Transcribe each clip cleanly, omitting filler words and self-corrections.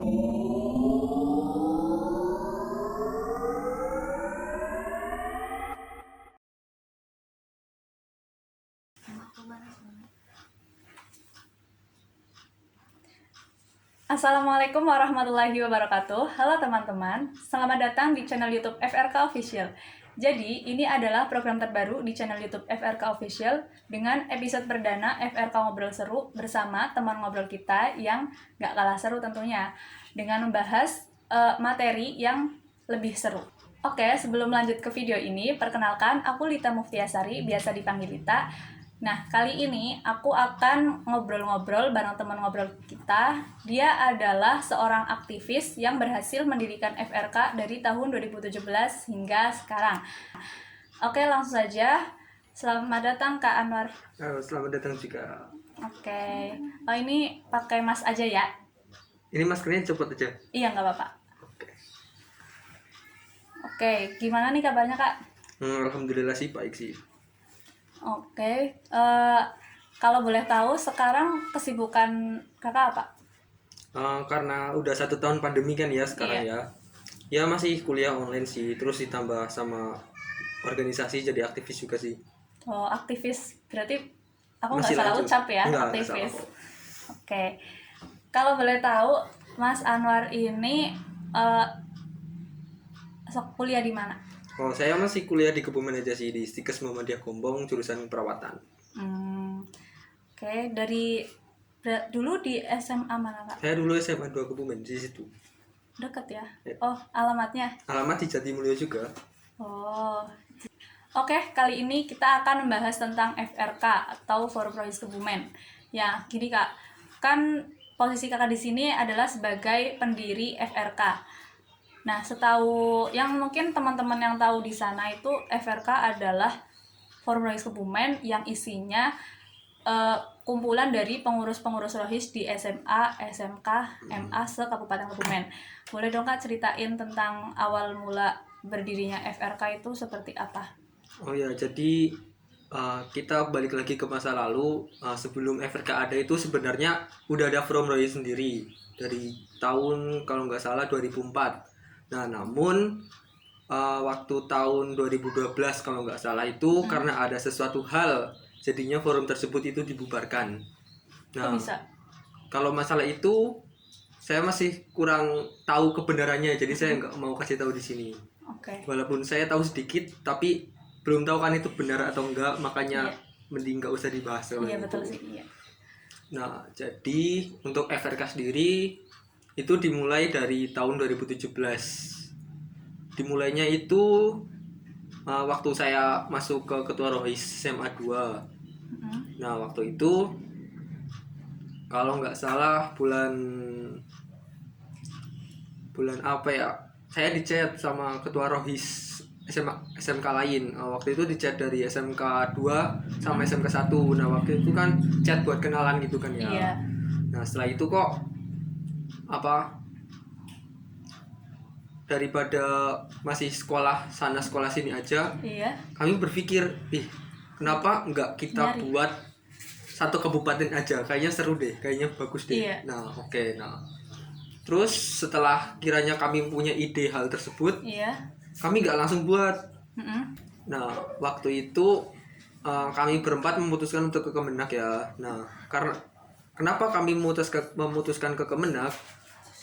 Assalamualaikum warahmatullahi wabarakatuh. Halo teman-teman, selamat datang di channel YouTube FRK Official. Jadi, ini adalah program terbaru di channel YouTube FRK Official dengan episode perdana FRK Ngobrol Seru bersama teman ngobrol kita yang gak kalah seru tentunya, dengan membahas materi yang lebih seru. Oke, sebelum lanjut ke video ini, perkenalkan aku Lita Muftiasari, biasa dipanggil Lita. Nah, kali ini aku akan ngobrol-ngobrol bareng teman ngobrol kita. Dia adalah seorang aktivis yang berhasil mendirikan FRK dari tahun 2017 hingga sekarang. Oke, langsung saja. Selamat datang Kak Anwar. Selamat datang juga. Oke. Oh, ini pakai mas aja ya? Ini maskernya copot aja? Iya, nggak apa-apa. Oke, gimana nih kabarnya Kak? Alhamdulillah sih, baik sih. Oke, kalau boleh tahu sekarang kesibukan kakak apa? Karena udah 1 tahun pandemi kan ya sekarang Iya. ya masih kuliah online sih, terus ditambah sama organisasi jadi aktivis juga sih. Oh, aktivis, berarti aku nggak Masih salah lanjut. ucap ya, Nggak aktivis. salah kok. Oke, kalau boleh tahu Mas Anwar ini kuliah di mana? Saya masih kuliah di Kebumen aja sih, di Stikes Muhammadiyah Gombong, jurusan perawatan. Oke, dulu di SMA mana Kak? Saya dulu SMA 2 Kebumen di situ. Deket ya? Ya. Oh, alamatnya? Alamat di Jatimulyo juga. Oh, oke, kali ini kita akan membahas tentang FRK atau Forum Rohis Kebumen. Ya, gini Kak, kan posisi kakak di sini adalah sebagai pendiri FRK. Nah, setahu yang mungkin teman-teman yang tahu di sana itu FRK adalah Forum Rohis Kebumen yang isinya kumpulan dari pengurus-pengurus rohis di SMA, SMK, MA se-Kabupaten Kebumen. Boleh dong Kak ceritain tentang awal mula berdirinya FRK itu seperti apa? Oh ya, jadi kita balik lagi ke masa lalu. Sebelum FRK ada itu sebenarnya udah ada From Roy sendiri dari tahun kalau nggak salah 2004. Nah, namun waktu tahun 2012 kalau nggak salah itu karena ada sesuatu hal jadinya forum tersebut itu dibubarkan. Nah, Kok bisa? kalau masalah itu saya masih kurang tahu kebenarannya, jadi saya nggak mau kasih tahu di sini. Oke. Walaupun saya tahu sedikit, tapi belum tahu kan itu benar atau enggak, makanya Iya. mending nggak usah dibahas kalau Iya itu. betul sih. Iya. Nah, jadi untuk FRK sendiri itu dimulai dari tahun 2017. Dimulainya itu waktu saya masuk ke Ketua Rohis SMA 2. Nah, waktu itu kalau nggak salah bulan apa ya, saya dicat sama Ketua Rohis SMK lain. Waktu itu dicat dari SMK 2 sama SMK 1. Nah, waktu itu kan chat buat kenalan gitu kan ya. Iya. Nah, setelah itu kok daripada masih sekolah sana sekolah sini aja, Iya. kami berpikir, kenapa nggak kita Nyari. buat satu kabupaten aja, kayaknya seru deh, kayaknya bagus deh. Iya. Nah, oke. Nah, terus setelah kiranya kami punya ide hal tersebut, Iya. kami nggak langsung buat. Nah, waktu itu kami berempat memutuskan untuk ke Kemenak ya. Nah, karena kenapa kami memutuskan ke Kemenak?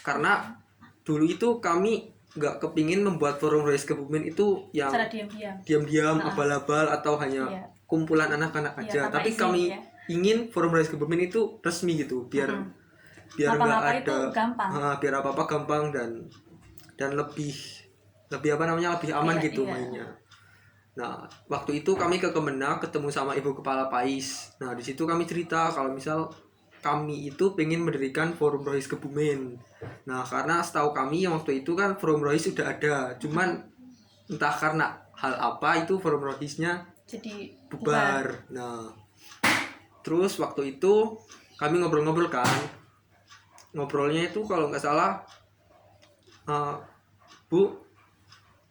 Karena dulu itu kami nggak kepingin membuat forum Rohis Kebumen itu yang Secara diam-diam. diam-diam, abal-abal atau hanya Iya. kumpulan anak-anak Iya, aja. tanpa Tapi izin, kami ya. ingin forum Rohis Kebumen itu resmi gitu, biar nggak Ngapa-ngapa ada itu gampang. biar apa-apa gampang dan lebih apa namanya, lebih aman Iya, gitu iya. mainnya. Nah, waktu itu kami ke Kemenak ketemu sama Ibu Kepala Pais. Nah, di situ kami cerita kalau misal kami itu pengen mendirikan Forum Rohis Kebumen. Nah, karena setahu kami yang waktu itu kan Forum Rohis sudah ada, cuman entah karena hal apa itu Forum Rohisnya Jadi bubar. Nah, terus waktu itu kami ngobrol-ngobrol kan. Ngobrolnya itu kalau nggak salah, Bu,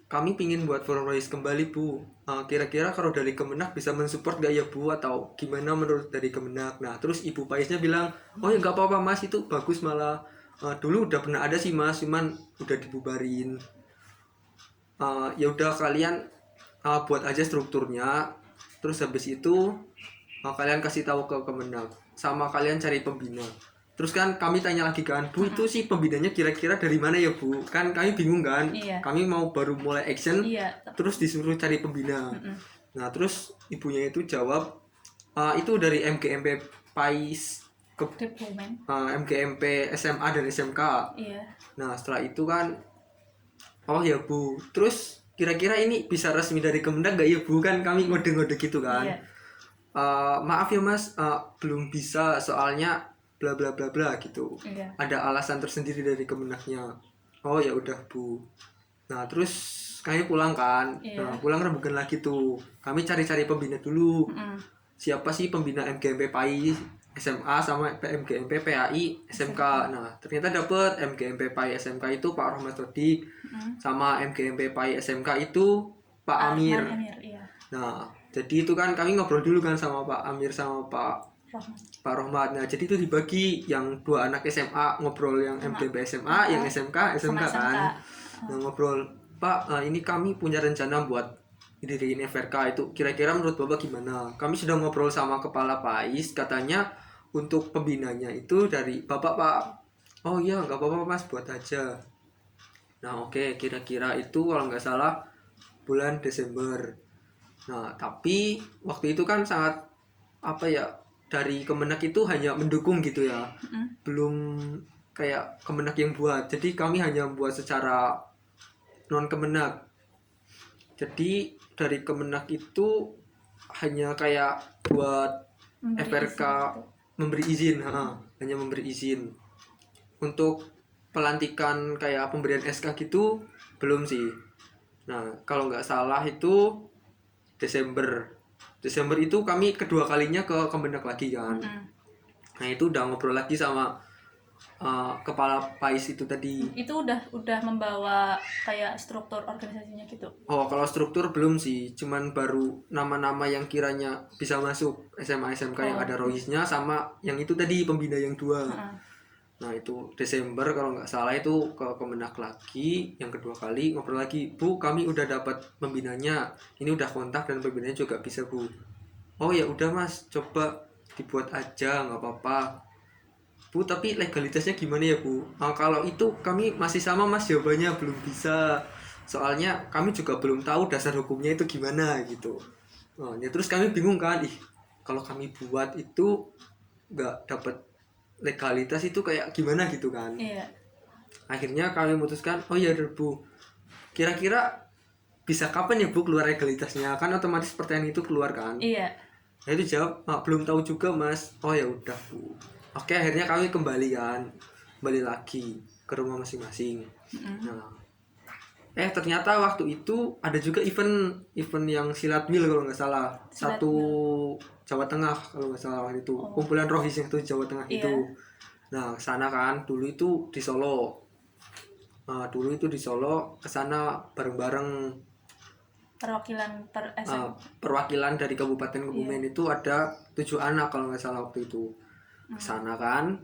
kami pingin buat Forum Rohis kembali, Bu. Kira-kira kalau dari Kemenak bisa mensupport gak ya, Bu? Atau gimana menurut dari Kemenak? Nah, terus Ibu Paisnya bilang, oh ya nggak apa-apa Mas, itu bagus malah. Dulu udah pernah ada sih mas, cuman udah dibubarin. Ya udah kalian buat aja strukturnya, terus habis itu kalian kasih tahu ke Kemenag, sama kalian cari pembina. Terus kan kami tanya lagi kan, Bu itu sih pembinanya kira-kira dari mana ya Bu? Kan kami bingung kan, Iya. kami mau baru mulai action, Iya. terus disuruh cari pembina. Mm-mm. Nah terus ibunya itu jawab, itu dari MGMP PAIS ke Development. MGMP SMA dan SMK. Iya. Nah setelah itu kan, oh ya Bu, terus kira-kira ini bisa resmi dari Kemendag gak ya Bu? Kan kami ngode-ngode gitu kan. Iya. Maaf ya Mas, belum bisa soalnya bla bla bla bla gitu. Iya. Ada alasan tersendiri dari Kemenagnya. Oh ya udah Bu. Nah terus kami pulang kan. Iya. Nah pulang rembukan lagi tuh. Kami cari-cari pembina dulu. Mm-mm. Siapa sih pembina MGMP PAI SMA sama MGMP PAI SMK. Nah ternyata dapet MGMP PAI SMK itu Pak Rahmat Sodik, sama MGMP PAI SMK itu Pak Amir. Amir, iya. Nah jadi itu kan kami ngobrol dulu kan sama Pak Amir sama Rahmat. Pak Rohmat. Nah jadi itu dibagi, yang 2 anak SMA ngobrol yang MGMP SMA, yang SMK Sama kan. SMK. Nah ngobrol, Pak ini kami punya rencana buat didiriin FRK, itu kira-kira menurut Bapak gimana? Kami sudah ngobrol sama kepala PAIS, katanya untuk pembinanya itu dari Bapak Pak. Oh iya nggak apa-apa Mas, buat aja. Nah oke, kira-kira itu kalau nggak salah bulan Desember. Nah tapi waktu itu kan sangat apa ya, dari Kemenak itu hanya mendukung gitu ya, belum kayak Kemenak yang buat. Jadi kami hanya buat secara non Kemenak. Jadi dari Kemenak itu hanya kayak buat FRK memberi izin, hanya memberi izin. Untuk pelantikan kayak pemberian SK gitu belum sih. Nah kalau nggak salah itu Desember itu kami kedua kalinya ke Kemenag lagi kan. Nah itu udah ngobrol lagi sama kepala PAIS itu tadi. Itu udah membawa kayak struktur organisasinya gitu. Oh kalau struktur belum sih, cuman baru nama-nama yang kiranya bisa masuk SMA SMK yang ada roisnya, sama yang itu tadi pembina yang 2. Nah itu Desember kalau nggak salah itu ke Kemenag lagi, yang kedua kali ngobrol lagi, Bu kami udah dapat pembinanya, ini udah kontak dan pembinanya juga bisa Bu. Oh ya udah Mas, coba dibuat aja nggak apa-apa Bu, tapi legalitasnya gimana ya Bu? Kalau itu kami masih sama Mas, jawabannya belum bisa, soalnya kami juga belum tahu dasar hukumnya itu gimana gitu. Ya terus kami bingung kan, kalau kami buat itu nggak dapat legalitas itu kayak gimana gitu kan. Iya. Akhirnya kami memutuskan, oh ya Bu, kira-kira bisa kapan ya Bu keluar legalitasnya, kan otomatis pertanyaan itu keluar kan. Iya. Nah itu jawab, belum tahu juga Mas. Oh ya udah Bu. Oke akhirnya kami kembali lagi ke rumah masing-masing. Nah ternyata waktu itu ada juga event yang silat wheel kalau nggak salah, satu Jawa Tengah kalau nggak salah waktu itu, kumpulan rohis yang itu Jawa Tengah itu. Nah sana kan dulu itu di Solo, kesana bareng-bareng. Perwakilan dari Kabupaten Kebumen itu ada 7 anak kalau nggak salah waktu itu kesana kan.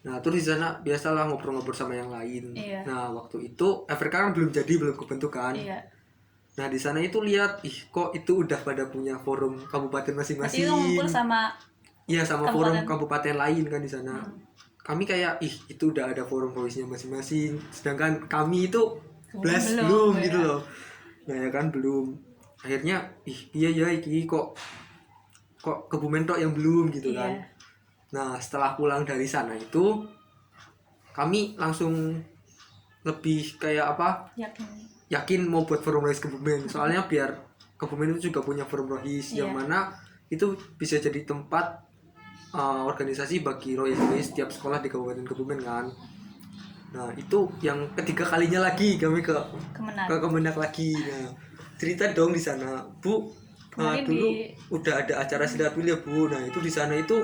Nah terus di sana biasalah ngobrol-ngobrol sama yang lain. Nah waktu itu FRK kan belum kebentuk kan. Nah di sana itu lihat, kok itu udah pada punya forum kabupaten masing-masing. Itu ngumpul sama sama forum kabupaten lain kan di sana. Kami kayak itu udah ada forum roisnya masing-masing, sedangkan kami itu belum gitu loh. Nah ya kan belum. Akhirnya iya ya iki kok Kebumen tok yang belum gitu kan. Nah setelah pulang dari sana itu kami langsung lebih kayak apa, yakin mau buat forum rohis Kebumen. Soalnya biar Kebumen itu juga punya forum rohis yang mana itu bisa jadi tempat organisasi bagi rohis tiap sekolah di Kabupaten Kebumen kan. Nah itu yang ketiga kalinya lagi kami ke Kemenag lagi. Nah cerita dong di sana Bu. Dulu udah ada acara silat wheel ya Bu. Nah itu di sana itu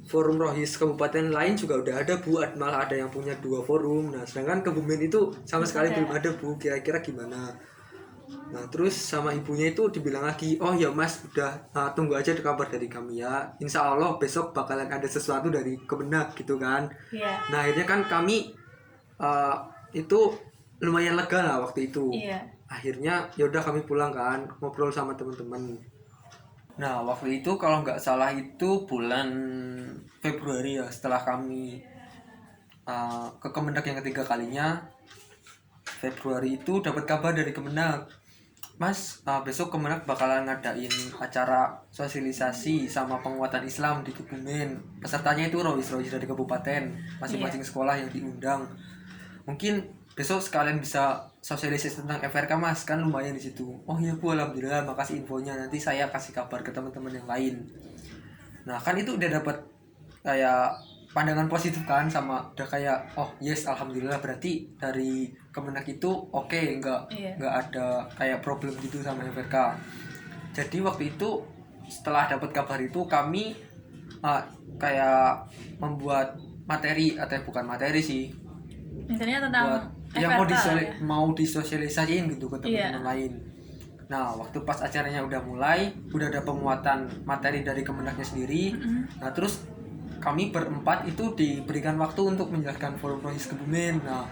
forum rohis kabupaten lain juga udah ada Bu, malah ada yang punya 2 forum. Nah sedangkan Kebumen itu sama sekali belum ada Bu. Kira-kira gimana? Nah terus sama ibunya itu dibilang lagi, oh ya mas udah, tunggu aja kabar dari kami ya, insya Allah besok bakalan ada sesuatu dari Kemenak gitu kan. Iya. Nah akhirnya kan kami uh, itu lumayan lega lah waktu itu. Iya. Akhirnya ya udah kami pulang kan, ngobrol sama teman-teman. Nah waktu itu kalau nggak salah itu bulan Februari ya, setelah kami ke Kemenak yang ketiga kalinya. Februari itu dapat kabar dari Kemenak, Mas, besok Kemenak bakalan ngadain acara sosialisasi sama penguatan Islam di Kebumen. Pesertanya itu rois-rois dari kabupaten, masing-masing sekolah yang diundang. Mungkin besok sekalian bisa sosialisasi tentang FRK mas, kan lumayan di situ. Oh iya bu, alhamdulillah, makasih infonya. Nanti saya kasih kabar ke teman-teman yang lain. Nah kan itu udah dapat kayak pandangan positif kan, sama udah kayak oh yes alhamdulillah, berarti dari Kemenak itu oke, nggak ada kayak problem gitu sama FRK. Jadi waktu itu setelah dapat kabar itu kami kayak membuat materi, atau bukan materi sih, Intinya tentang buat yang FRK mau disosialisasiin gitu ke teman-teman lain. Nah waktu pas acaranya udah mulai, udah ada penguatan materi dari Kemenaknya sendiri. Nah terus kami berempat itu diberikan waktu untuk menjelaskan forum Rohis Kebumen. Nah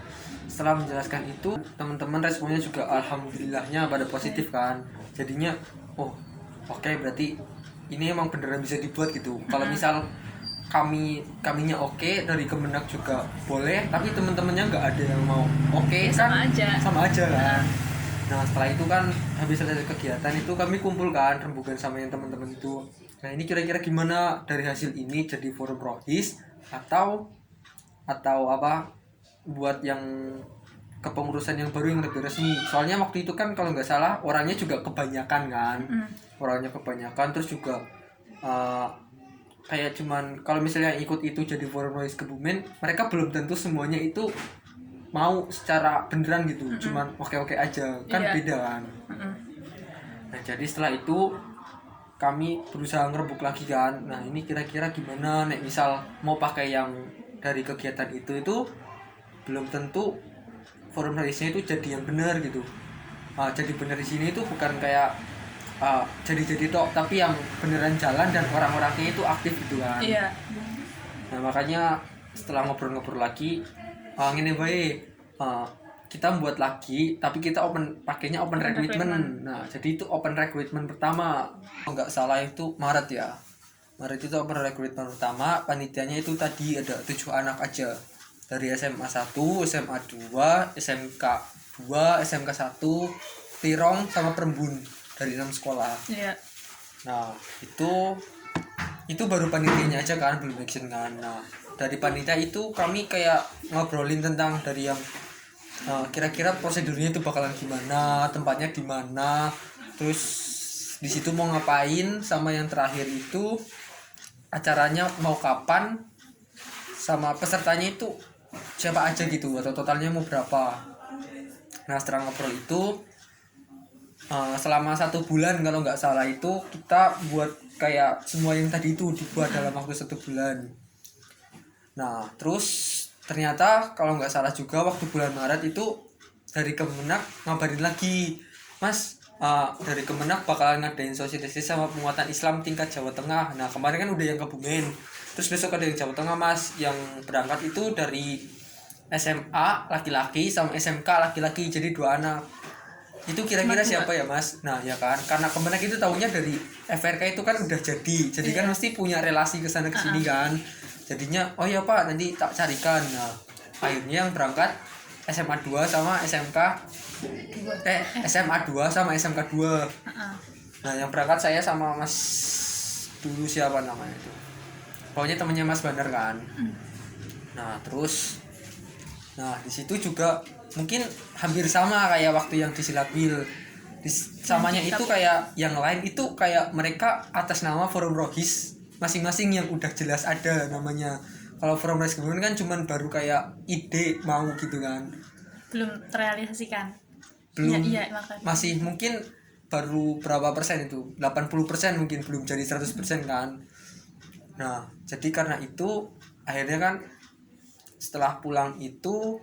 setelah menjelaskan itu, teman-teman responnya juga alhamdulillahnya pada positif kan. Jadinya oh oke, berarti ini emang beneran bisa dibuat gitu. Kalau misal kaminya oke, dari Kemenak juga boleh, tapi teman-temannya nggak ada yang mau oke, kan sama aja kan. Nah setelah itu kan habis selesai kegiatan itu kami kumpulkan rembukan sama yang teman-teman itu. Nah ini kira-kira gimana dari hasil ini, jadi forum Rohis atau apa buat yang kepengurusan yang baru yang lebih resmi. Soalnya waktu itu kan kalau nggak salah orangnya juga kebanyakan kan. Orangnya kebanyakan, terus juga kayak cuman kalau misalnya ikut itu jadi forum Rohis Kebumen, mereka belum tentu semuanya itu mau secara beneran gitu. Cuman oke-oke aja kan, beda kan. Nah jadi setelah itu kami berusaha ngerebuk lagi kan. Nah ini kira-kira gimana nek misal mau pakai yang dari kegiatan itu belum tentu forum Rohisnya itu jadi yang benar gitu. Jadi benar di sini itu bukan kayak jadi tok, tapi yang beneran jalan dan orang-orangnya itu aktif gitu kan. Iya. Nah makanya setelah ngobrol-ngobrol lagi, ngene bae, kita buat lagi, tapi kita pakainya open recruitment. Nah jadi itu open recruitment pertama, kalau nggak salah itu Maret ya. Maret itu open recruitment pertama. Panitianya itu tadi ada 7 anak aja, dari SMA 1, SMA 2, SMK 2, SMK 1, Tirong sama Perembun, dari 6 sekolah. Iya. Nah itu baru panitianya aja kan, belum action kan. Nah dari panitia itu kami kayak ngobrolin tentang dari yang kira-kira prosedurnya itu bakalan gimana, tempatnya di mana, terus di situ mau ngapain, sama yang terakhir itu acaranya mau kapan, sama pesertanya itu siapa aja gitu, atau totalnya mau berapa. Nah setelah ngobrol itu selama 1 bulan kalau nggak salah itu kita buat kayak semua yang tadi itu dibuat dalam waktu 1 bulan. Nah terus ternyata kalau nggak salah juga waktu bulan Maret itu dari Kemenak ngabarin lagi, Mas, dari Kemenak bakalan ngadain sosialisasi sama penguatan Islam tingkat Jawa Tengah. Nah kemarin kan udah yang Kebumen, terus besok ada yang Jawa Tengah mas. Yang berangkat itu dari SMA laki-laki sama SMK laki-laki, jadi 2 anak. Itu kira-kira siapa ya mas? Nah ya kan, karena Kemenak itu tahunya dari FRK itu kan udah jadi kan mesti punya relasi ke sana ke sini kan. Jadinya oh ya pak, nanti tak carikan. Nah akhirnya yang berangkat SMA 2 sama SMA 2 sama SMK 2. Nah yang berangkat saya sama mas dulu, siapa namanya itu, pokoknya temennya mas Bandar kan. Nah terus di situ juga mungkin hampir sama kayak waktu yang di Silabil. Samanya itu kayak yang lain itu kayak mereka atas nama forum Rohis masing-masing yang udah jelas ada namanya. Kalau forum Rohis kemudian kan cuman baru kayak ide mau gitu kan, belum terrealisasikan. Belum. Iya, masih mungkin baru berapa persen itu, 80% mungkin, belum jadi 100% kan. Nah jadi karena itu akhirnya kan setelah pulang itu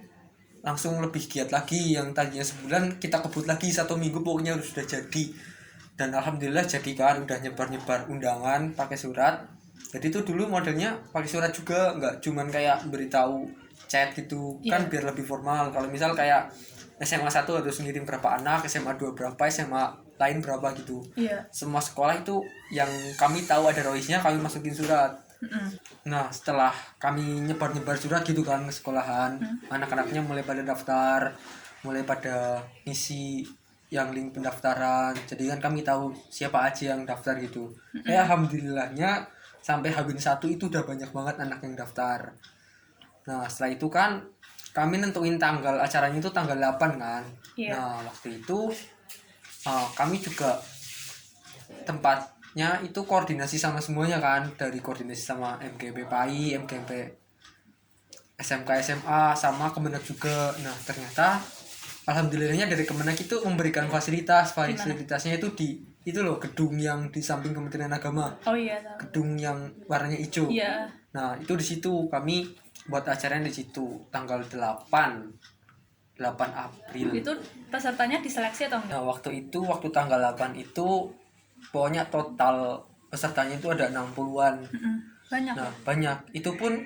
langsung lebih giat lagi. Yang tadinya sebulan kita kebut lagi 1 minggu pokoknya harus sudah jadi. Dan alhamdulillah jadi kan, udah nyebar-nyebar undangan pakai surat. Jadi itu dulu modelnya pakai surat juga, nggak cuman kayak beritahu chat gitu kan, biar lebih formal. Kalau misal kayak SMA 1 harus ngirim berapa anak, SMA 2 berapa, SMA lain berapa gitu. Semua sekolah itu yang kami tahu ada roisnya kami masukin surat. Nah setelah kami nyebar-nyebar surat gitu kan ke sekolahan, anak-anaknya mulai pada daftar, mulai pada ngisi yang link pendaftaran. Jadi kan kami tahu siapa aja yang daftar gitu. Alhamdulillahnya sampai H-1 itu udah banyak banget anak yang daftar. Nah setelah itu kan kami nentuin tanggal acaranya itu tanggal 8 kan. Nah waktu itu kami juga tempatnya itu koordinasi sama semuanya kan, dari koordinasi sama MGP PAI, MGP SMK SMA sama Kemenak juga. Nah ternyata alhamdulillahnya dari Kemenak itu memberikan fasilitasnya itu di itu loh, gedung yang di samping Kementerian Agama. Gedung yang warnanya hijau. Nah itu di situ kami buat acaranya, di situ tanggal 8 April. Itu pesertanya diseleksi atau enggak? Nah waktu tanggal 8 itu pokoknya total pesertanya itu ada 60-an. Banyak. Nah banyak, itu pun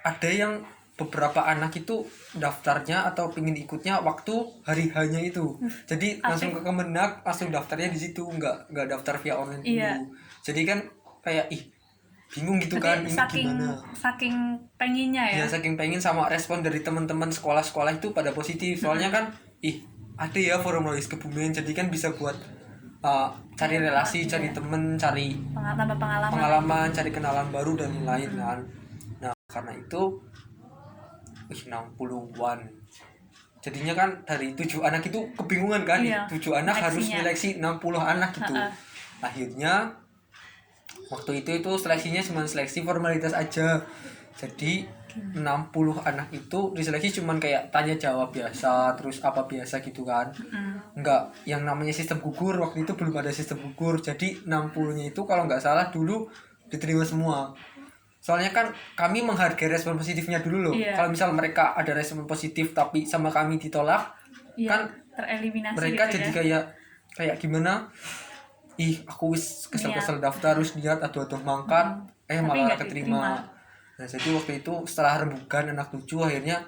ada yang beberapa anak itu daftarnya atau pingin ikutnya waktu hari hanya itu. Jadi langsung ke Kemenak, langsung daftarnya di situ, nggak daftar via online dulu. Jadi kan kayak bingung gitu. Berarti kan ini gimana. Saking pengennya ya. Ya saking pengen, sama respon dari teman-teman sekolah-sekolah itu pada positif. Soalnya kan ada ya forum Rois Kebumen, jadi kan bisa buat cari relasi, cari temen, cari pengalaman, cari kenalan baru dan lain-lain kan. Nah karena itu 60-an. Jadinya kan dari 7 anak itu kebingungan kan, 7 anak harus seleksi 60 anak gitu. Akhirnya waktu itu seleksinya cuma seleksi formalitas aja. Jadi 60 anak itu diseleksi cuman kayak tanya jawab biasa, terus apa biasa gitu kan. Enggak yang namanya sistem gugur, waktu itu belum ada sistem gugur. Jadi 60-nya itu kalau nggak salah dulu diterima semua. Soalnya kan kami menghargai respon positifnya dulu loh. Kalau misal mereka ada respon positif tapi sama kami ditolak, kan tereliminasi mereka gitu jadi kayak gimana? Aku wis kesel-kesel daftar, terus niat aduh mangkat, malah keterima. Nah jadi waktu itu setelah rembukan anak 7 akhirnya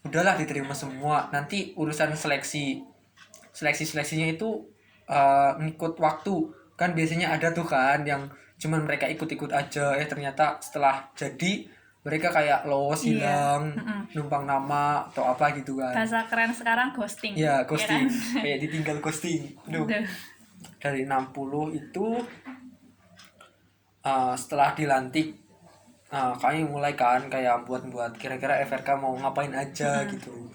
udahlah diterima semua. Nanti urusan seleksinya itu ngikut waktu. Kan biasanya ada tuh kan yang cuman mereka ikut-ikut aja, ternyata setelah jadi mereka kayak lolos, hilang, numpang nama atau apa gitu kan. Bahasa keren sekarang ghosting. Ya ghosting, kayak ditinggal ghosting. Dari 60 itu setelah dilantik kami mulai kan kayak buat kira-kira FRK mau ngapain aja gitu.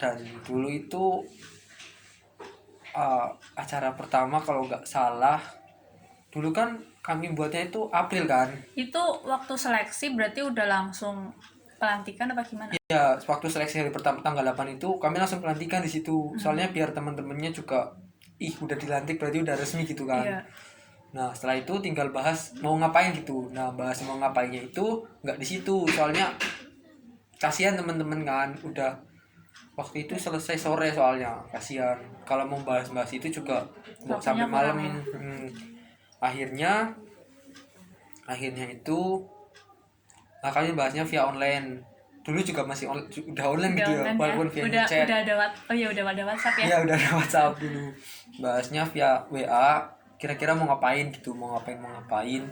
Dan dulu itu acara pertama kalau nggak salah dulu kan kami buatnya itu April kan. Itu waktu seleksi berarti udah langsung pelantikan apa gimana? Ya waktu seleksi hari pertama tanggal 8 itu kami langsung pelantikan di situ. Soalnya biar teman-temannya juga udah dilantik berarti udah resmi gitu kan. Nah setelah itu tinggal bahas mau ngapain gitu. Nah bahas mau ngapainnya itu nggak di situ, soalnya kasihan teman-teman kan, udah waktu itu selesai sore, soalnya kasihan kalau mau bahas-bahas itu juga mau sampai malam. Akhirnya itu kami bahasnya via online. Dulu juga masih udah online gitu ya, walaupun via chat. Udah ada WhatsApp ya? Iya udah ada WhatsApp dulu. Bahasnya via WA, kira-kira mau ngapain gitu, mau ngapain.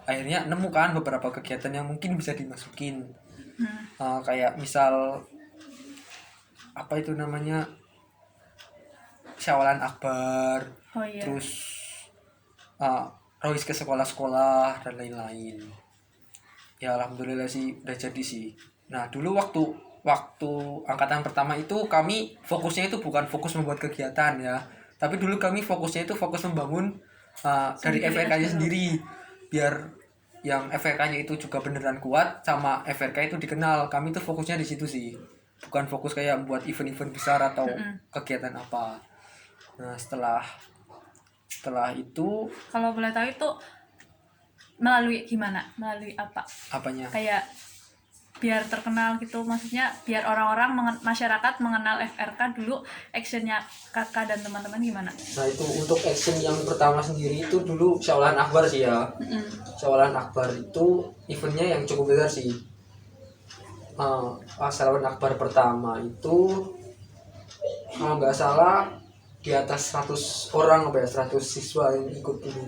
Akhirnya nemu kan beberapa kegiatan yang mungkin bisa dimasukin. Kayak misal apa itu namanya, syawalan akbar, terus Rois ke sekolah-sekolah dan lain-lain. Ya alhamdulillah sih udah jadi sih. Nah dulu waktu angkatan pertama itu kami fokusnya itu bukan fokus membuat kegiatan ya, tapi dulu kami fokusnya itu fokus membangun dari FRK-nya sendiri, biar yang FRK-nya itu juga beneran kuat sama FRK itu dikenal. Kami tuh fokusnya di situ sih, bukan fokus kayak buat event-event besar atau kegiatan apa. Nah setelah itu, kalau boleh tahu itu melalui gimana? Melalui apa? Apanya? Kayak biar terkenal gitu, maksudnya biar orang-orang masyarakat mengenal FRK dulu. Actionnya kakak dan teman-teman gimana? Nah itu untuk action yang pertama sendiri itu dulu Syawlan Akbar sih ya. Syawlan Akbar itu eventnya yang cukup besar sih. Syawlan Akbar pertama itu kalau nggak salah di atas 100 orang apa ya, 100 siswa yang ikut ini.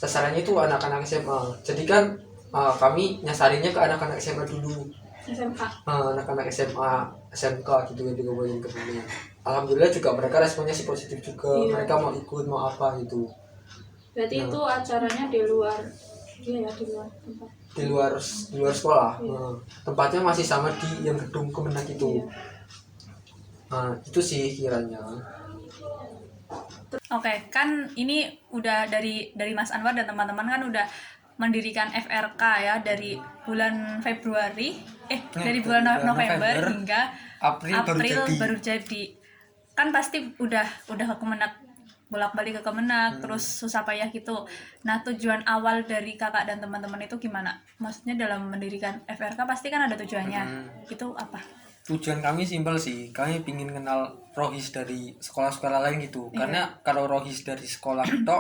Sasarannya itu anak-anak SMA. Jadi kan kami nyasarinnya ke anak-anak SMA dulu. SMK. Anak-anak SMA, SMK gitu yang di Kabupaten Kebumen. Alhamdulillah juga mereka responnya sih positif juga. Iya. Mereka mau ikut, mau apa gitu. Berarti itu acaranya di luar, iya ya, di luar tempat. Di luar sekolah. Iya. Tempatnya masih sama di yang gedung Kemenak itu. Iya. Itu sih kiranya. Oke, kan ini udah dari Mas Anwar dan teman-teman kan udah mendirikan FRK ya dari bulan Februari, dari bulan November hingga April baru jadi. Kan pasti udah ke Kemenak, bolak-balik ke Kemenak, terus susah payah gitu. Nah, tujuan awal dari kakak dan teman-teman itu gimana? Maksudnya dalam mendirikan FRK pasti kan ada tujuannya. Itu apa? Tujuan kami simpel sih, kami pingin kenal rohis dari sekolah-sekolah lain gitu. Karena kalau rohis dari sekolah itu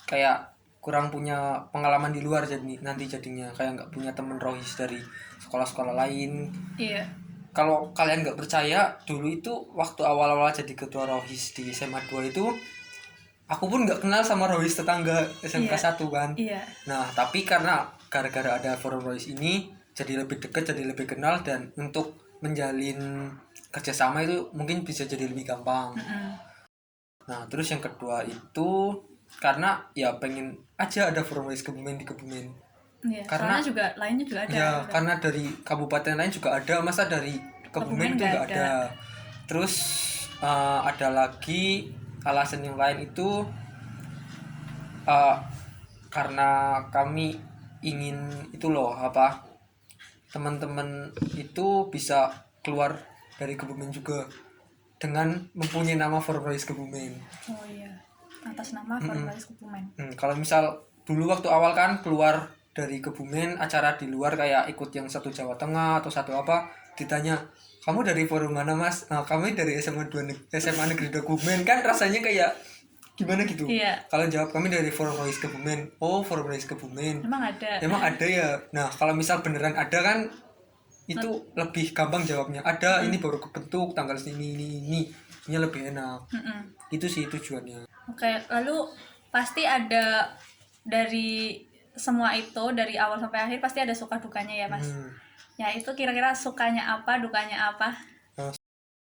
kayak kurang punya pengalaman di luar, jadi nanti jadinya kayak nggak punya temen rohis dari sekolah-sekolah lain. Iya. Kalau kalian nggak percaya, dulu itu waktu awal-awal jadi ketua rohis di SMA 2 itu aku pun nggak kenal sama rohis tetangga SMK 1 kan. Iya. Nah tapi karena gara-gara ada forum rohis ini jadi lebih dekat, jadi lebih kenal, dan untuk menjalin kerjasama itu mungkin bisa jadi lebih gampang. Nah terus yang kedua itu karena ya pengen aja ada forum rohis Kebumen di Kebumen. Iya, Karena juga lainnya juga ada. Ya karena dari kabupaten lain juga ada, masa dari Kebumen itu nggak ada. Terus ada lagi alasan yang lain itu karena kami ingin itu loh apa, teman-teman itu bisa keluar dari Kebumen juga dengan mempunyai nama Forum Rohis Kebumen. Oh iya, atas nama Forum Rohis Kebumen. Kalau misal dulu waktu awal kan keluar dari Kebumen acara di luar kayak ikut yang satu Jawa Tengah atau satu apa, ditanya kamu dari forum mana mas? Kami dari SMA Negeri 2 Kebumen, kan rasanya kayak gimana gitu. Iya. Kalau jawab kami dari Forum Rohis Kebumen, oh Forum Rohis Kebumen emang ada ya. Nah kalau misal beneran ada kan itu lebih gampang jawabnya, ada ini baru kebentuk tanggal ini lebih enak. Itu sih tujuannya. Oke, lalu pasti ada dari semua itu, dari awal sampai akhir pasti ada suka dukanya ya mas. Ya itu kira-kira sukanya apa, dukanya apa?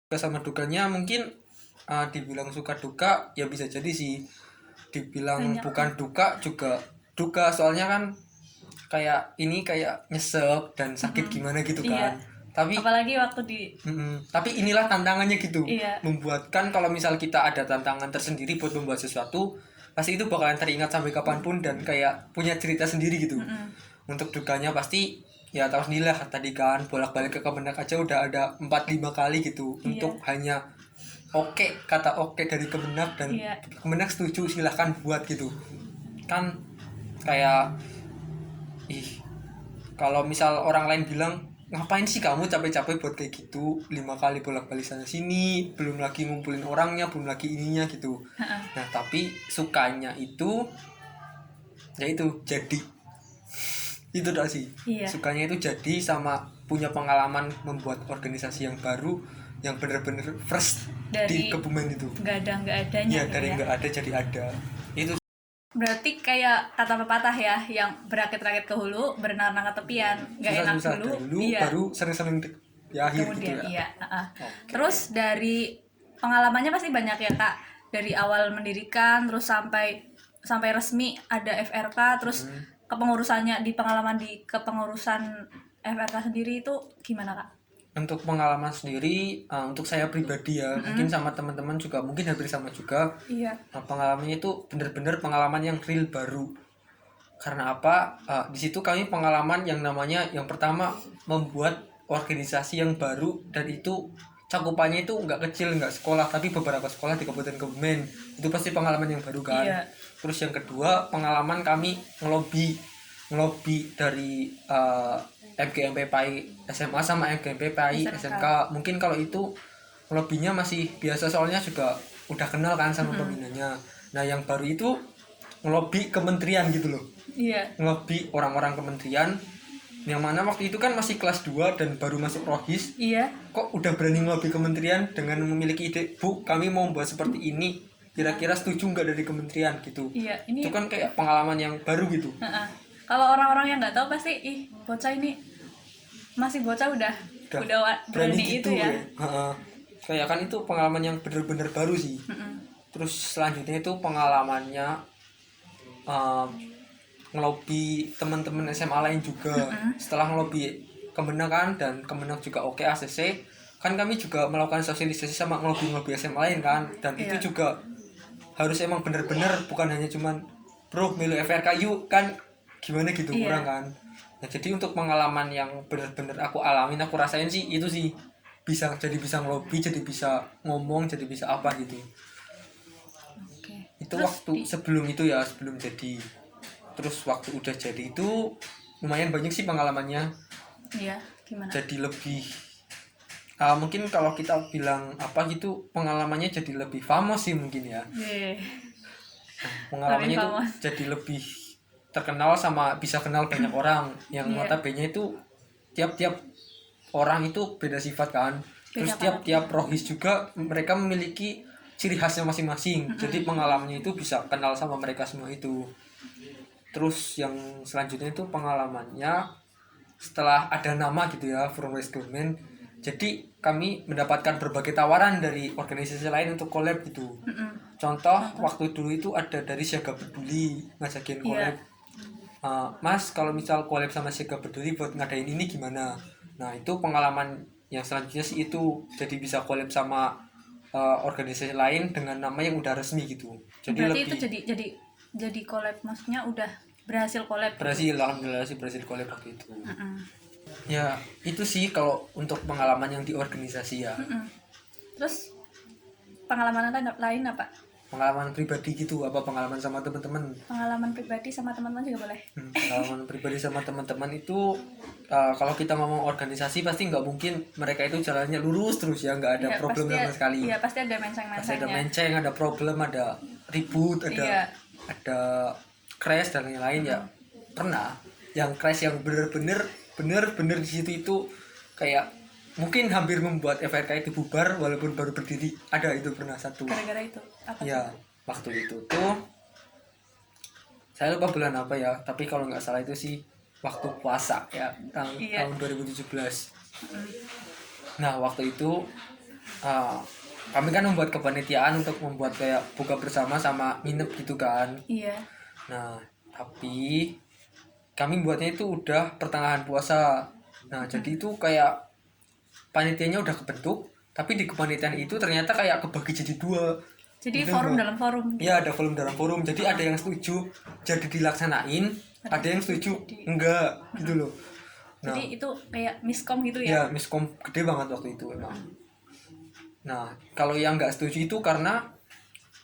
Suka sama dukanya mungkin dibilang suka duka ya bisa jadi sih, dibilang banyak. Bukan duka juga duka, soalnya kan kayak ini kayak nyesek dan sakit gimana gitu kan. Iya. Tapi apalagi waktu di tapi inilah tantangannya gitu. Iya. Membuatkan kalau misal kita ada tantangan tersendiri buat membuat sesuatu, pasti itu bakalan teringat sampai kapanpun dan kayak punya cerita sendiri gitu. Untuk dukanya pasti ya tahu sendiri lah, tadi kan bolak-balik ke Kemenak aja udah ada 4-5 kali gitu. Iya. Untuk hanya kata oke dari Kemenak dan Kemenak setuju silahkan buat gitu kan. Kayak kalau misal orang lain bilang ngapain sih kamu capek-capek buat kayak gitu, 5 kali bolak-balik sana sini, belum lagi ngumpulin orangnya, belum lagi ininya gitu. Nah tapi sukanya itu ya itu jadi itu dah sih. Iya. Sukanya itu jadi sama punya pengalaman membuat organisasi yang baru, yang bener-bener fresh dari di Kebumen itu. Nggak adanya. Iya, dari nggak ada jadi ada. Itu berarti kayak kata pepatah ya, yang berakit-rakit ke hulu, berenang-renang ke tepian. Nggak enak dulu iya. Baru sering-sering di akhir kemudian, gitu ya. Iya. Terus dari pengalamannya pasti banyak ya kak, dari awal mendirikan terus sampai resmi ada FRK, terus kepengurusannya, di pengalaman di kepengurusan FRK sendiri itu gimana kak? Untuk pengalaman sendiri, untuk saya pribadi ya, mungkin sama teman-teman juga mungkin hampir sama juga. Iya. Pengalamannya itu benar-benar pengalaman yang real baru. Karena apa? Di situ kami pengalaman yang namanya yang pertama membuat organisasi yang baru, dan itu cakupannya itu nggak kecil, nggak sekolah tapi beberapa sekolah di Kabupaten Kebumen. Itu pasti pengalaman yang baru kan. Iya. Terus yang kedua pengalaman kami ngelobi dari MGMP PAI SMA sama MGMP PAI SMK. Mungkin kalau itu ngelobinya masih biasa soalnya juga udah kenal kan sama pembinanya. Nah yang baru itu ngelobi kementerian gitu loh, Iya. ngelobi orang-orang kementerian yang mana waktu itu kan masih kelas 2 dan baru masuk rohis. Iya. Kok udah berani ngelobi kementerian dengan memiliki ide, Bu kami mau buat seperti ini, kira-kira setuju nggak dari kementerian gitu. Iya, ini Itu kan kayak pengalaman yang baru gitu. Kalau orang-orang yang nggak tahu pasti bocah ini masih bocah udah berani itu ya. Kayak kan itu pengalaman yang bener-bener baru sih. Terus selanjutnya itu pengalamannya ngelobi teman-teman SMA lain juga. Setelah ngelobi Kemenak kan, dan Kemenak juga oke ACC kan, kami juga melakukan sosialisasi sama ngelobi SMA lain kan, dan itu juga harus emang bener-bener bukan hanya cuman bro milu FRK yuk kan gimana gitu, kurang kan. Nah jadi untuk pengalaman yang bener-bener aku alamin, aku rasain sih itu sih, bisa ngelobi, jadi bisa ngomong, jadi bisa apa gitu. Itu terus waktu sebelum itu ya, sebelum jadi. Terus waktu udah jadi itu lumayan banyak sih pengalamannya. Iya, gimana? Jadi lebih mungkin kalau kita bilang apa gitu, pengalamannya jadi lebih famous sih mungkin ya. Pengalamannya itu jadi lebih terkenal sama bisa kenal banyak orang yang notabene itu tiap-tiap orang itu beda sifat kan. Terus tiap-tiap rohis juga mereka memiliki ciri khasnya masing-masing. Jadi pengalamannya itu bisa kenal sama mereka semua itu. Terus yang selanjutnya itu pengalamannya setelah ada nama gitu ya, Forum Rice Government. Jadi kami mendapatkan berbagai tawaran dari organisasi lain untuk collab gitu. Contoh waktu dulu itu ada dari Siaga Peduli ngajakin collab. Mas kalau misal collab sama Siaga Peduli buat ngadain ini gimana? Nah itu pengalaman yang selanjutnya sih itu, jadi bisa collab sama organisasi lain dengan nama yang udah resmi gitu. Jadi berarti lebih, itu jadi collab, maksudnya udah berhasil collab. Berhasil, alhamdulillah sih berhasil collab waktu itu. Ya itu sih kalau untuk pengalaman yang di organisasi ya. Terus pengalaman lain apa? Pengalaman pribadi gitu, apa pengalaman sama teman-teman? Pengalaman pribadi sama teman-teman juga boleh. Pengalaman pribadi sama teman-teman itu kalau kita ngomong organisasi pasti nggak mungkin mereka itu jalannya lurus terus ya, nggak ada problem sama sekali. Iya, pasti ada menceng-mencengnya. Pasti ada menceng, ada problem, ada ribut, ada crash dan lain-lain ya. Pernah yang crash yang bener-bener di situ itu kayak mungkin hampir membuat FRK itu bubar walaupun baru berdiri. Ada itu pernah satu. Gara-gara itu. Apa ya itu? Waktu itu tuh saya lupa bulan apa ya, tapi kalau nggak salah itu sih waktu puasa ya, tahun 2017. Nah waktu itu kami kan membuat kepanitiaan untuk membuat kayak buka bersama sama nginep gitu kan. Iya. Nah tapi kami buatnya itu udah pertengahan puasa. Nah jadi itu kayak panitianya udah kebentuk, tapi di kepanitiaan itu ternyata kayak kebagi jadi 2. Jadi gitu, forum dalam forum. Iya, ada forum dalam forum. Jadi ada yang setuju jadi dilaksanain, ada yang setuju enggak gitu loh. Nah, jadi itu kayak miskom gitu ya? Iya, miskom gede banget waktu itu emang. Nah, kalau yang enggak setuju itu karena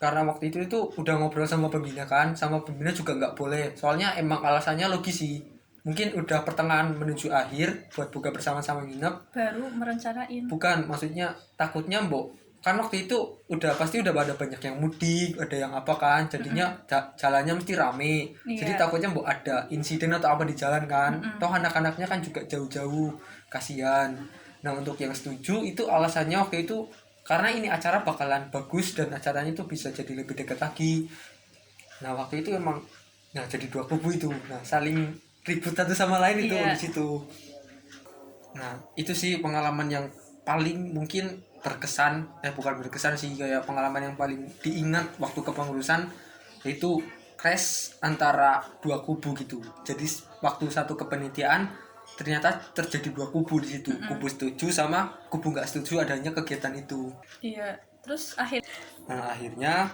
waktu itu udah ngobrol sama pembina kan, sama pembina juga enggak boleh. Soalnya emang alasannya logis sih. Mungkin udah pertengahan menuju akhir buat buka bersama-sama nginep. Baru merencanain. Bukan, maksudnya takutnya mbok. Kan waktu itu pasti udah ada banyak yang mudik, ada yang apa kan, jadinya jalannya mesti rame. Jadi takutnya mbok ada insiden atau apa di jalan kan. Toh anak-anaknya kan juga jauh-jauh, kasihan. Nah untuk yang setuju itu alasannya waktu itu karena ini acara bakalan bagus dan acaranya itu bisa jadi lebih dekat lagi. Nah waktu itu emang jadi 2 kubu itu. Nah saling ribut satu sama lain itu di situ. Nah itu sih pengalaman yang paling mungkin berkesan, bukan berkesan sih, kayak pengalaman yang paling diingat waktu kepengurusan, yaitu crash antara 2 kubu gitu. Jadi waktu satu kepanitiaan ternyata terjadi 2 kubu di situ. Kubu setuju sama kubu nggak setuju adanya kegiatan itu. Iya. Terus akhirnya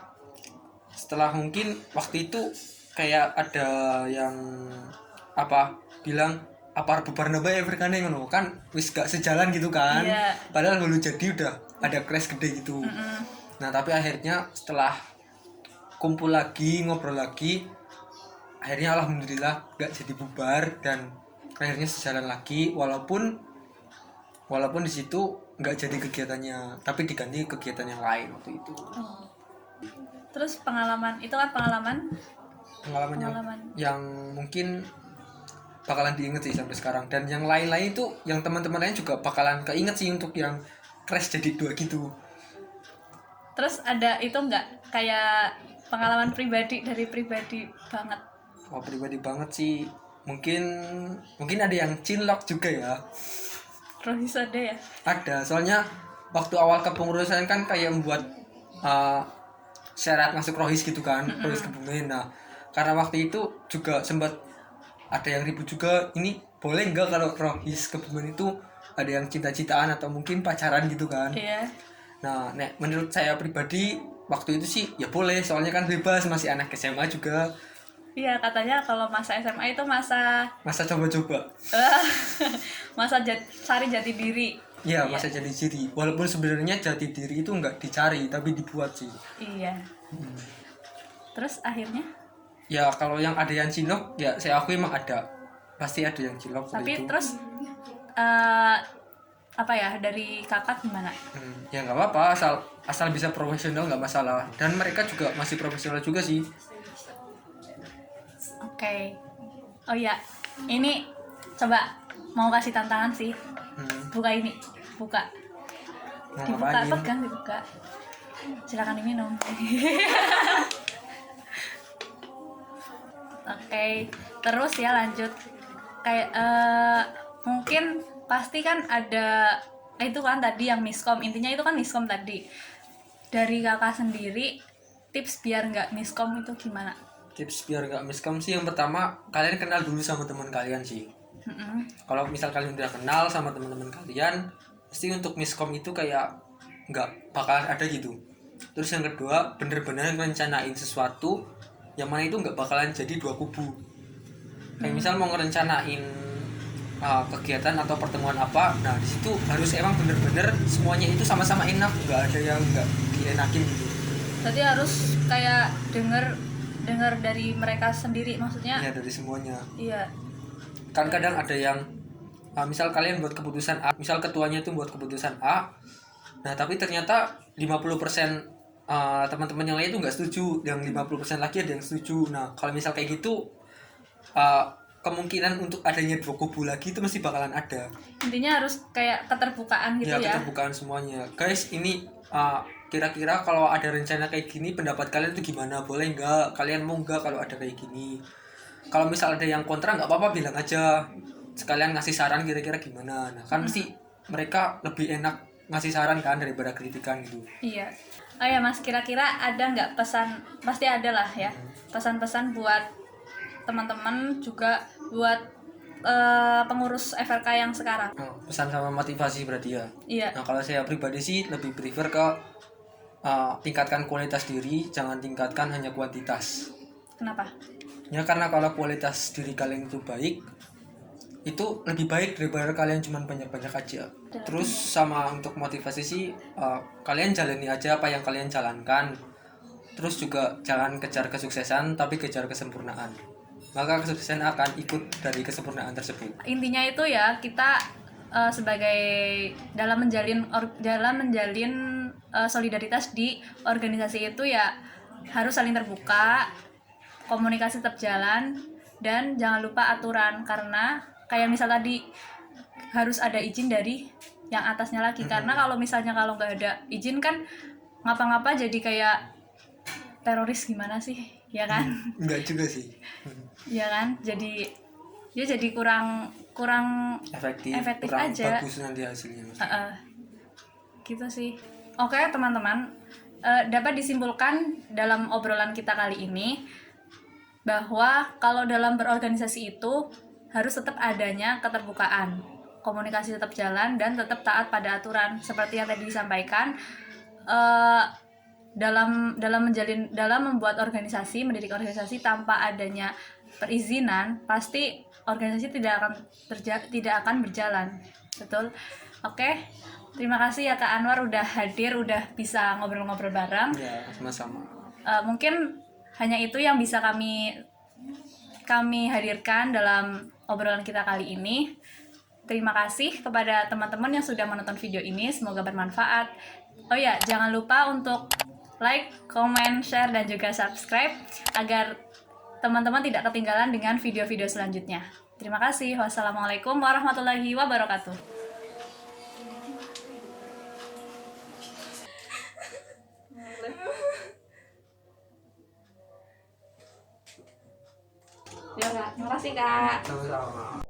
setelah mungkin waktu itu kayak ada yang bilang apa bubar nambah FRK ngono kan, wis gak sejalan gitu kan. Padahal baru jadi udah ada crash gede gitu. Nah tapi akhirnya setelah kumpul lagi, ngobrol lagi, akhirnya alhamdulillah gak jadi bubar dan akhirnya sejalan lagi, walaupun di situ nggak jadi kegiatannya, tapi diganti kegiatan yang lain waktu itu. Oh. Terus pengalaman itu kan pengalaman Pengalaman yang mungkin bakalan diinget sih sampai sekarang, dan yang lain-lain itu yang teman-teman lain juga bakalan keinget sih untuk yang crash jadi 2 gitu. Terus ada itu nggak kayak pengalaman pribadi dari pribadi banget? Oh, pribadi banget sih, mungkin ada yang cinlok juga ya. Rohis ada ya? Ada, soalnya waktu awal kepengurusan kan kayak membuat uh, syarat masuk Rohis gitu kan, Rohis Kebumen. Nah, karena waktu itu juga sempat ada yang ribut juga, ini boleh nggak kalau Rohis Kebumen itu ada yang cinta-cintaan atau mungkin pacaran gitu kan. Iya. Nah, menurut saya pribadi waktu itu sih ya boleh, soalnya kan bebas, masih anak SMA juga. Iya, katanya kalau masa SMA itu masa Coba-coba. masa cari jati diri. Iya, masa jadi diri. Walaupun sebenarnya jati diri itu nggak dicari, tapi dibuat sih. Iya. Terus akhirnya? Ya kalau yang ada yang cilok, ya saya akui emang ada. Pasti ada yang cilok. Tapi itu. terus apa ya, dari kakak gimana? Ya nggak apa-apa, asal bisa profesional nggak masalah. Dan mereka juga masih profesional juga sih. Oke. Oh iya, ini coba mau kasih tantangan sih. Buka ini, buka. Mau Dibuka, ngapain? pegang, dibuka. Silakan diminum. Oke, terus ya lanjut. Kayak mungkin pasti kan ada itu kan tadi yang miskom, intinya itu kan miskom tadi. Dari kakak sendiri, tips biar nggak miskom itu gimana? Tips biar nggak miskom sih, yang pertama kalian kenal dulu sama teman kalian sih. Kalau misal kalian udah kenal sama teman-teman kalian, pasti untuk miskom itu kayak nggak bakalan ada gitu. Terus yang kedua, bener-bener rencanain sesuatu yang mana itu nggak bakalan jadi 2 kubu. Kayak misal mau ngerencanain kegiatan atau pertemuan apa, nah di situ harus emang bener-bener semuanya itu sama-sama enak, nggak ada yang nggak dienakin gitu. Berarti harus kayak dengar dari mereka sendiri, maksudnya? Iya, dari semuanya. Iya. Kan kadang ada yang misal kalian buat keputusan A, misal ketuanya itu buat keputusan A, nah tapi ternyata 50% teman-teman yang lain itu nggak setuju, yang 50% lagi ada yang setuju. Nah kalau misal kayak gitu, kemungkinan untuk adanya 2 kubu lagi itu masih bakalan ada. Intinya harus kayak keterbukaan gitu ya. Keterbukaan semuanya. Guys, ini kira-kira kalau ada rencana kayak gini, pendapat kalian itu gimana? Boleh nggak? Kalian mau nggak kalau ada kayak gini? Kalau misal ada yang kontra, nggak apa-apa, bilang aja. Sekalian ngasih saran kira-kira gimana. Nah kan mesti mereka lebih enak ngasih saran kan daripada kritikan gitu. Iya. Oh ya Mas, kira-kira ada nggak pesan, pasti ada lah ya, pesan-pesan buat teman-teman juga buat pengurus FRK yang sekarang? Pesan sama motivasi berarti ya. Iya. Nah kalau saya pribadi sih lebih prefer ke tingkatkan kualitas diri, jangan tingkatkan hanya kuantitas. Kenapa? Ya karena kalau kualitas diri kalian itu baik, itu lebih baik daripada kalian cuma banyak-banyak aja. Terus sama untuk motivasi sih, kalian jalani aja apa yang kalian jalankan. Terus juga jangan kejar kesuksesan, tapi kejar kesempurnaan. Maka kesuksesan akan ikut dari kesempurnaan tersebut. Intinya itu ya, kita sebagai dalam menjalin solidaritas di organisasi itu ya harus saling terbuka, komunikasi tetap jalan, dan jangan lupa aturan, karena kayak misal tadi harus ada izin dari yang atasnya lagi. Karena kalau misalnya kalau nggak ada izin kan ngapa-ngapa jadi kayak teroris gimana sih, ya kan? Enggak juga sih. Ya kan, jadi kurang efektif kurang aja. bagus nanti hasilnya. Gitu sih. Oke teman-teman, dapat disimpulkan dalam obrolan kita kali ini bahwa kalau dalam berorganisasi itu harus tetap adanya keterbukaan, komunikasi tetap jalan, dan tetap taat pada aturan seperti yang tadi disampaikan. Dalam membuat organisasi, mendidik organisasi tanpa adanya perizinan, pasti organisasi tidak akan berjalan. Betul. Oke. Terima kasih ya Kak Anwar udah hadir, udah bisa ngobrol-ngobrol bareng. Ya, sama-sama. Mungkin hanya itu yang bisa kami hadirkan dalam obrolan kita kali ini. Terima kasih kepada teman-teman yang sudah menonton video ini, semoga bermanfaat. Oh ya, jangan lupa untuk like, comment, share, dan juga subscribe agar teman-teman tidak ketinggalan dengan video-video selanjutnya. Terima kasih. Wassalamualaikum warahmatullahi wabarakatuh. Ya, Kak. Terima kasih, Kak. Sama-sama.